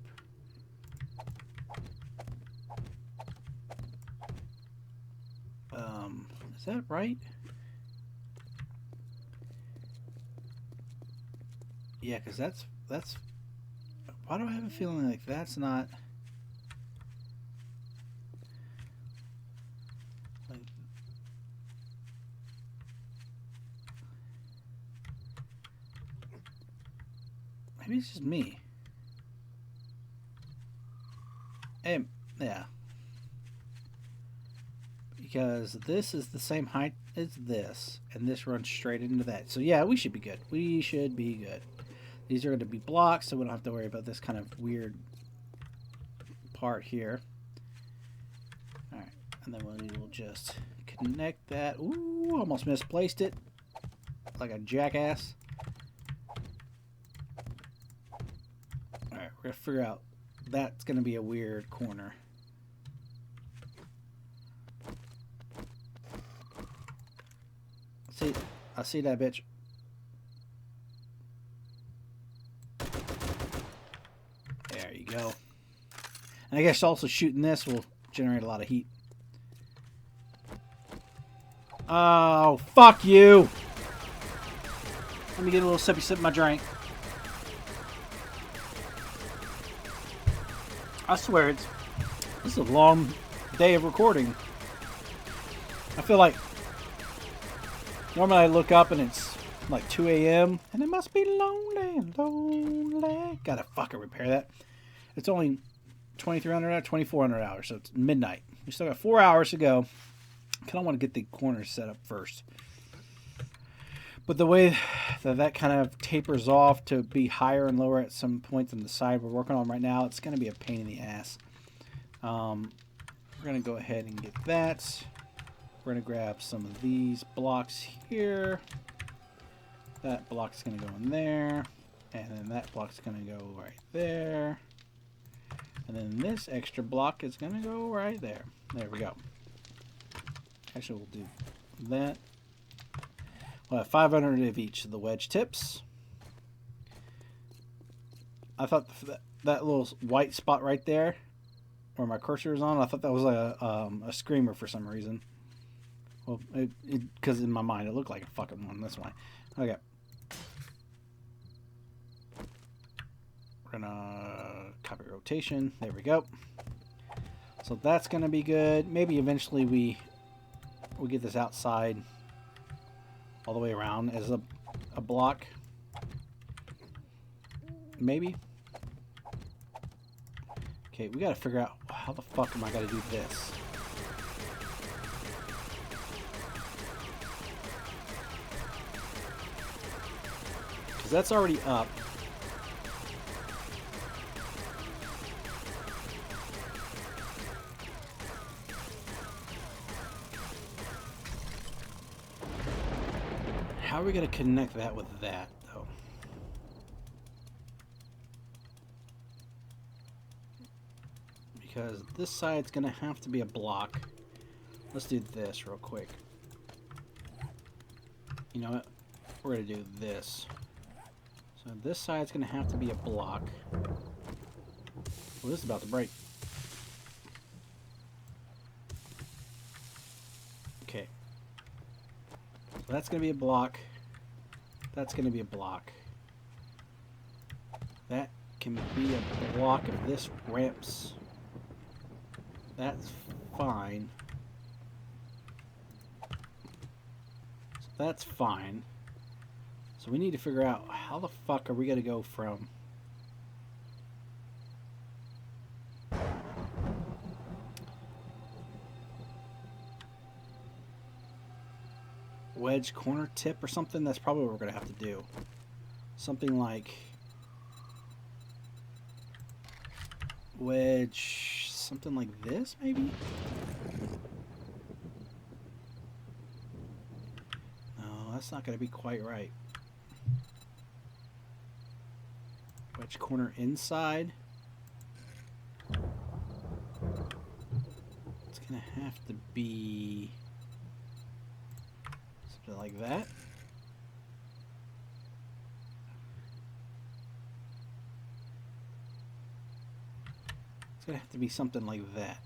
Is that right? Yeah, because that's why do I have a feeling like that's not like maybe it's just me. And yeah. Because this is the same height as this, and this runs straight into that. So yeah, we should be good. We should be good. These are going to be blocks, so we don't have to worry about this kind of weird part here. Alright, and then we'll just connect that. Ooh, almost misplaced it. Like a jackass. Alright, we're going to figure out. That's going to be a weird corner. See, I see that bitch. There you go. And I guess also shooting this will generate a lot of heat. Oh, fuck you! Let me get a little sippy sip of my drink. I swear this is a long day of recording. I feel like normally I look up and it's like 2 a.m. and it must be lonely, lonely. Gotta fucking repair that. It's only 2,300 hours, 2,400 hours, so it's midnight. We still got 4 hours to go. Kind of want to get the corners set up first. But the way that kind of tapers off to be higher and lower at some points on the side we're working on right now, it's going to be a pain in the ass. We're going to go ahead and get that. We're going to grab some of these blocks here. That block's going to go in there. And then that block's going to go right there. And then this extra block is going to go right there. There we go. Actually, we'll do that. We'll have 500 of each of the wedge tips. I thought that little white spot right there, where my cursor is on, I thought that was a screamer for some reason. Well, because in my mind it looked like a fucking one. That's why. Okay. We're gonna copy rotation. There we go. So that's gonna be good. Maybe eventually we get this outside all the way around as a block. Maybe. Okay, we gotta figure out how the fuck am I gonna do this. Because that's already up. How are we going to connect that with that, though? Because this side's going to have to be a block. Let's do this real quick. You know what? We're going to do this. So this side's going to have to be a block. Well, this is about to break. Okay. So that's going to be a block. That's going to be a block. That can be a block if this ramps. That's fine. So that's fine. So we need to figure out how the fuck are we going to go from wedge corner tip or something. That's probably what we're going to have to do. Something like wedge, something like this maybe? No, that's not going to be quite right. Wedge corner inside. It's going to have to be something like that. It's going to have to be something like that.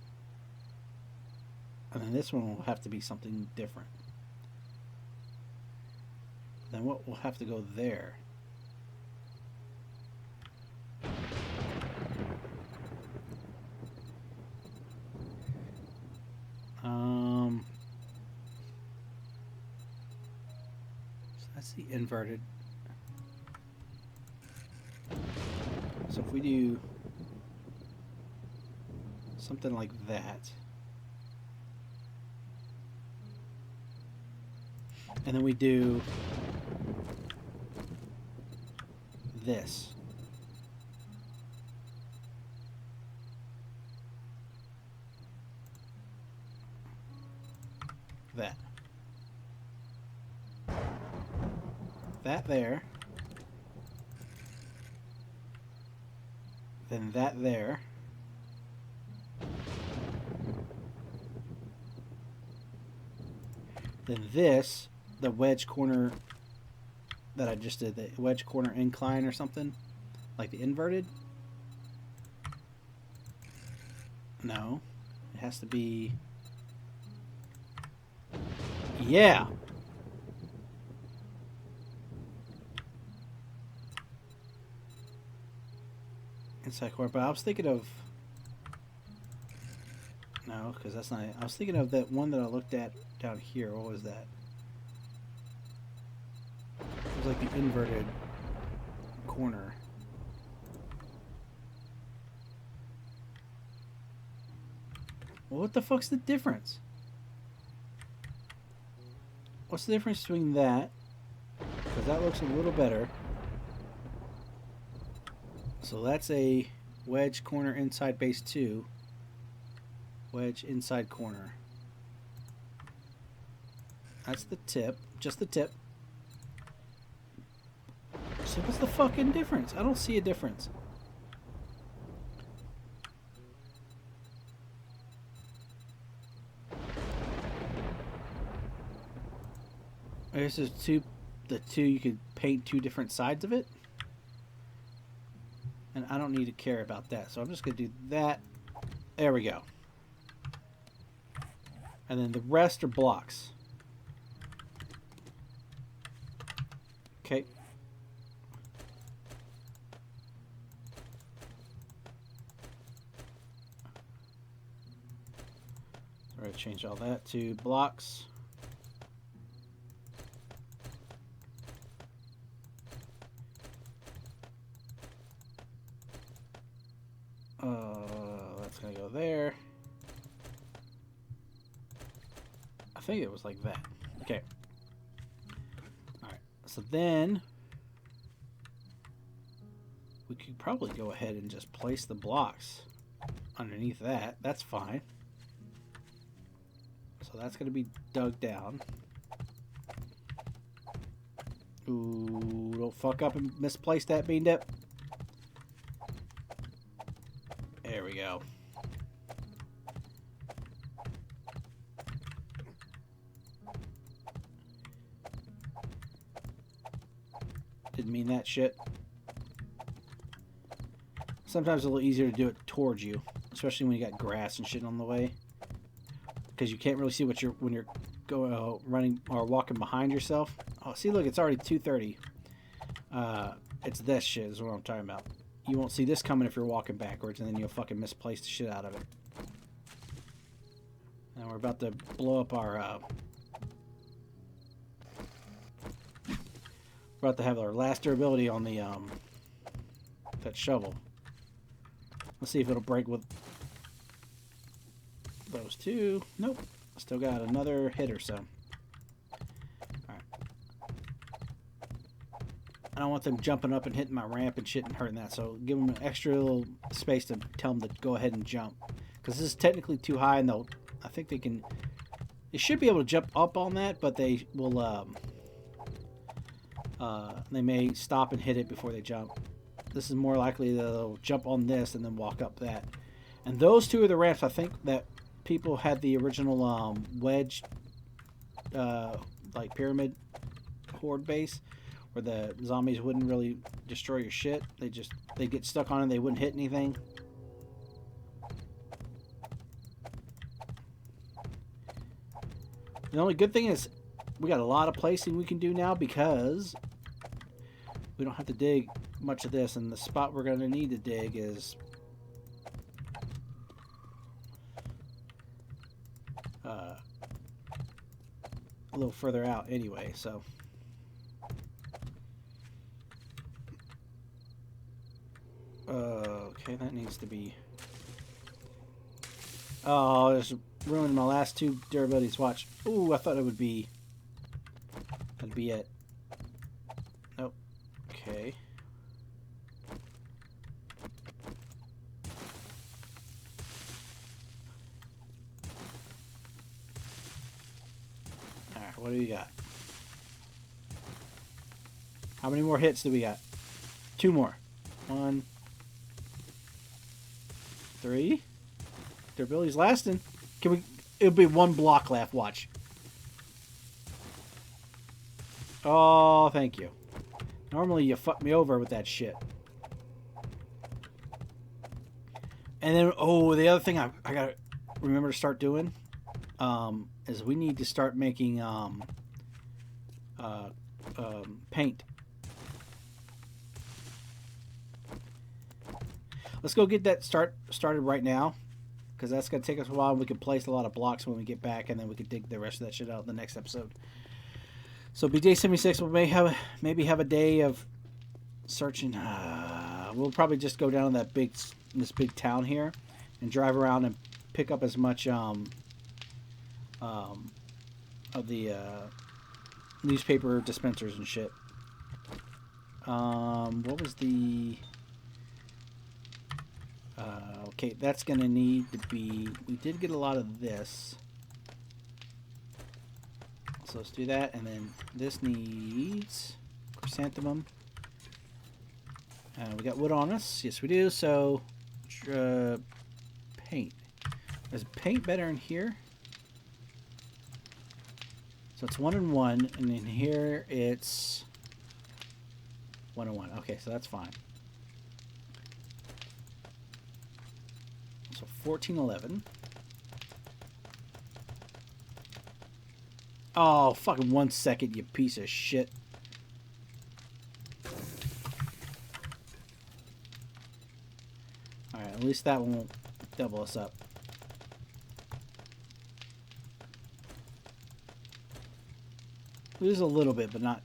And then this one will have to be something different. Then what will have to go there? So that's the inverted. So if we do something like that, and then we do this. That. That there. Then that there. Then this, the wedge corner that I just did, the wedge corner incline or something, like the inverted. No, it has to be, yeah. Inside corner, but I was thinking of, no, because that's not it. I was thinking of that one that I looked at down here. What was that? It's like the inverted corner. Well, what the fuck's the difference? What's the difference between that? Because that looks a little better. So that's a wedge corner inside base 2. Wedge inside corner. That's the tip. Just the tip. So what's the fucking difference? I don't see a difference. I guess there's the two you could paint two different sides of it. And I don't need to care about that. So I'm just going to do that. There we go. And then the rest are blocks. Okay. All right, change all that to blocks. That's gonna go there. I think it was like that. Okay. Alright, so then we could probably go ahead and just place the blocks underneath that. That's fine. So that's gonna be dug down. Ooh, don't fuck up and misplace that bean dip. There we go. Didn't mean that shit. Sometimes it's a little easier to do it towards you, especially when you got grass and shit on the way, because you can't really see what you're when you're going running or walking behind yourself. Oh, see, look, it's already 2:30. It's this shit is what I'm talking about. You won't see this coming if you're walking backwards, and then you'll fucking misplace the shit out of it. And we're about to blow up our. We're about to have our last durability on the that shovel. Let's see if it'll break with those two. Nope. Still got another hit or so. Alright. I don't want them jumping up and hitting my ramp and shit and hurting that, so give them an extra little space to tell them to go ahead and jump. Because this is technically too high, and I think they can... They should be able to jump up on that, but they will... they may stop and hit it before they jump. This is more likely they'll jump on this and then walk up that. And those two are the ramps I think that people had the original wedge like pyramid horde base where the zombies wouldn't really destroy your shit. They'd get stuck on it, they wouldn't hit anything. The only good thing is we got a lot of placing we can do now because we don't have to dig much of this, and the spot we're going to need to dig is a little further out anyway, so okay, that needs to be... Oh, it's ruined my last two durabilities. Watch. Ooh, I thought it would be... That'd be it. Nope. Okay. Alright, what do we got? How many more hits do we got? 2 more. 1, 3. Durability's lasting. Can we... It'll be 1 block left. Watch. Oh, thank you. Normally you fuck me over with that shit. And then, oh, the other thing I gotta remember to start doing is we need to start making paint. Let's go get that started right now, because that's gonna take us a while. We can place a lot of blocks when we get back, and then we can dig the rest of that shit out in the next episode. So be day 76. We maybe have a day of searching. We'll probably just go down to this big town here, and drive around and pick up as much of the newspaper dispensers and shit. What was the? Okay, that's gonna need to be. We did get a lot of this. So let's do that, and then this needs chrysanthemum. We got wood on us. Yes, we do. So, paint. Is paint better in here? So it's 1 and 1, and in here it's 1 and 1. Okay, so that's fine. So 1411. Oh, fucking 1 second, you piece of shit. Alright, at least that one won't double us up. Lose a little bit, but not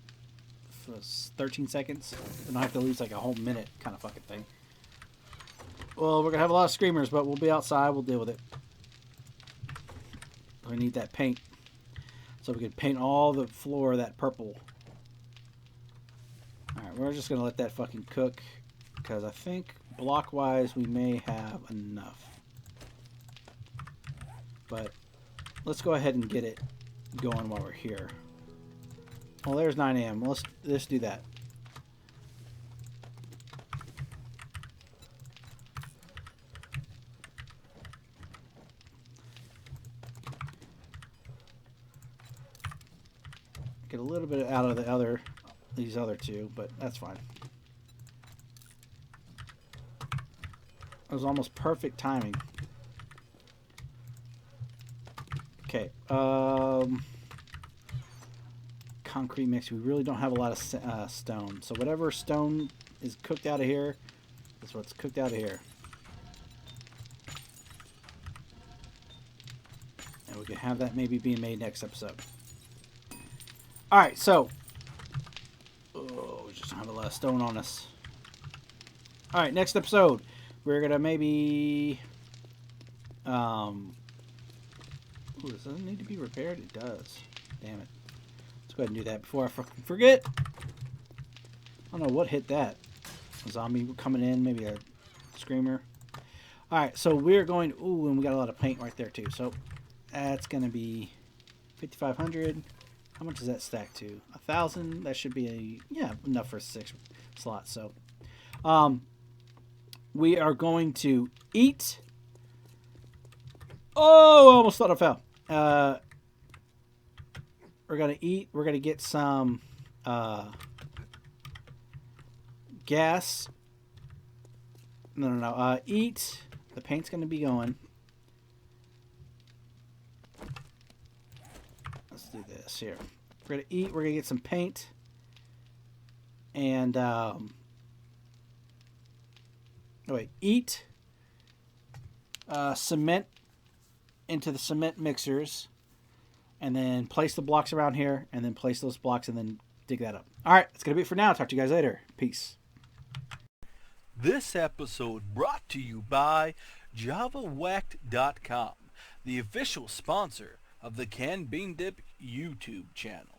for 13 seconds. We don't have to lose like a whole minute kind of fucking thing. Well, we're going to have a lot of screamers, but we'll be outside. We'll deal with it. We need that paint. So we can paint all the floor that purple. Alright, we're just going to let that fucking cook. Because I think block-wise we may have enough. But let's go ahead and get it going while we're here. Well, there's 9 a.m. Let's do that. Get a little bit out of these other two, but that's fine. It was almost perfect timing. Okay. Concrete mix. We really don't have a lot of stone. So whatever stone is cooked out of here is what's cooked out of here. And we can have that maybe being made next episode. Alright, so. Oh, we just don't have a lot of stone on us. Alright, next episode. We're going to maybe. Ooh, does it need to be repaired? It does. Damn it. Let's go ahead and do that before I fucking forget. I don't know what hit that. A zombie coming in, maybe a screamer. Alright, so we're going. Ooh, and we got a lot of paint right there too. So that's going to be 5,500. How much does that stack to? 1,000. That should be enough for 6 slots. So, we are going to eat. Oh, I almost thought I fell. We're gonna eat. We're gonna get some gas. No. Eat. The paint's gonna be going. Let's do this here. We're gonna eat. We're gonna get some paint. And eat. Cement into the cement mixers, and then place the blocks around here, and then place those blocks, and then dig that up. All right, that's gonna be it for now. Talk to you guys later. Peace. This episode brought to you by JavaWhacked.com, the official sponsor of the Can Bean Dip YouTube channel.